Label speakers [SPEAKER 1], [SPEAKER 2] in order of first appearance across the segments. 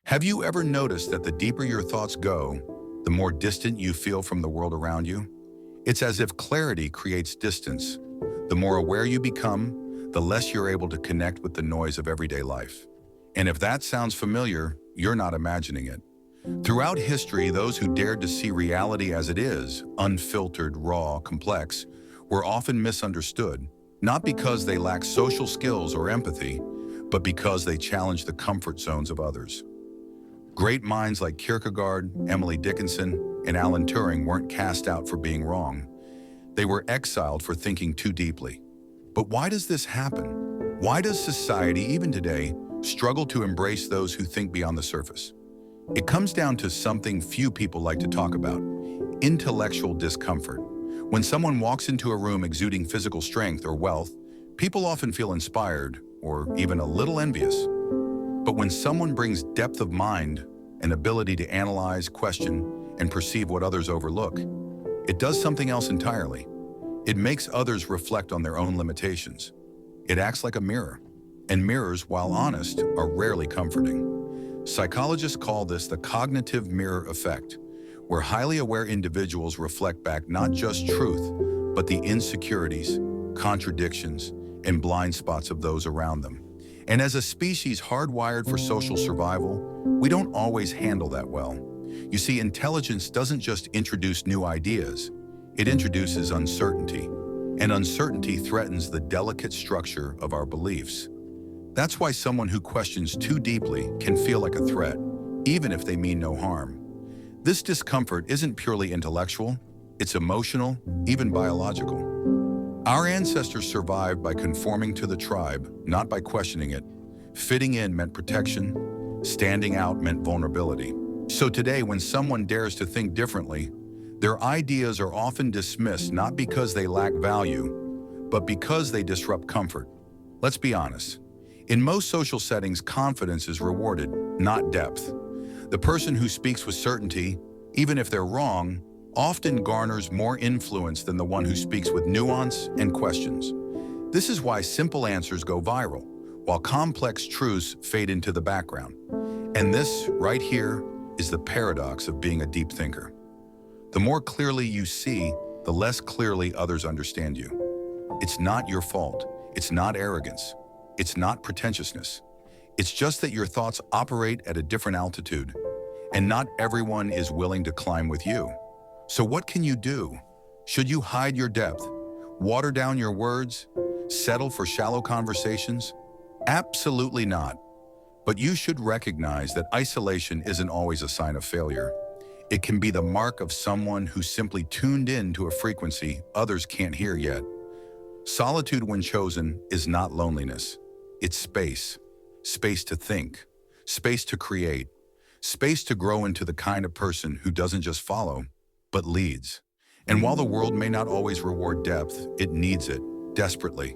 [SPEAKER 1] Have you ever noticed that the deeper your thoughts go, the more distant you feel from the world around you? It's as if clarity creates distance. The more aware you become, the less you're able to connect with the noise of everyday life. And if that sounds familiar, you're not imagining it. Throughout history, those who dared to see reality as it is, unfiltered, raw, complex, were often misunderstood, not because they lacked social skills or empathy, but because they challenged the comfort zones of others. Great minds like Kierkegaard, Emily Dickinson, and Alan Turing weren't cast out for being wrong. They were exiled for thinking too deeply. But why does this happen? Why does society, even today, struggle to embrace those who think beyond the surface? It comes down to something few people like to talk about: intellectual discomfort. When someone walks into a room exuding physical strength or wealth, people often feel inspired or even a little envious. But when someone brings depth of mind, an ability to analyze, question, and perceive what others overlook, it does something else entirely. It makes others reflect on their own limitations. It acts like a mirror, and mirrors, while honest, are rarely comforting. Psychologists call this the cognitive mirror effect, where highly aware individuals reflect back not just truth, but the insecurities, contradictions, and blind spots of those around them. And as a species hardwired for social survival, we don't always handle that well. You see, intelligence doesn't just introduce new ideas, it introduces uncertainty. And uncertainty threatens the delicate structure of our beliefs. That's why someone who questions too deeply can feel like a threat, even if they mean no harm. This discomfort isn't purely intellectual, it's emotional, even biological. Our ancestors survived by conforming to the tribe, not by questioning it. Fitting in meant protection, standing out meant vulnerability. So today, when someone dares to think differently, their ideas are often dismissed not because they lack value, but because they disrupt comfort. Let's be honest. In most social settings, confidence is rewarded, not depth. The person who speaks with certainty, even if they're wrong, often garners more influence than the one who speaks with nuance and questions. This is why simple answers go viral, while complex truths fade into the background. And this, right here, is the paradox of being a deep thinker. The more clearly you see, the less clearly others understand you. It's not your fault. It's not arrogance. It's not pretentiousness. It's just that your thoughts operate at a different altitude, and not everyone is willing to climb with you. So what can you do? Should you hide your depth, water down your words, settle for shallow conversations? Absolutely not. But you should recognize that isolation isn't always a sign of failure. It can be the mark of someone who simply tuned in to a frequency others can't hear yet. Solitude, when chosen, is not loneliness. It's space. Space to think, space to create, space to grow into the kind of person who doesn't just follow, but leads. And while the world may not always reward depth, it needs it desperately.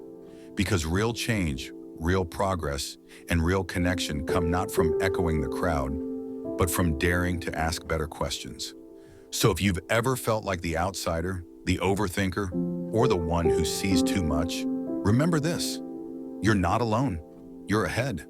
[SPEAKER 1] Because real change, real progress, and real connection come not from echoing the crowd, but from daring to ask better questions. So if you've ever felt like the outsider, the overthinker, or the one who sees too much, remember this: you're not alone. You're ahead.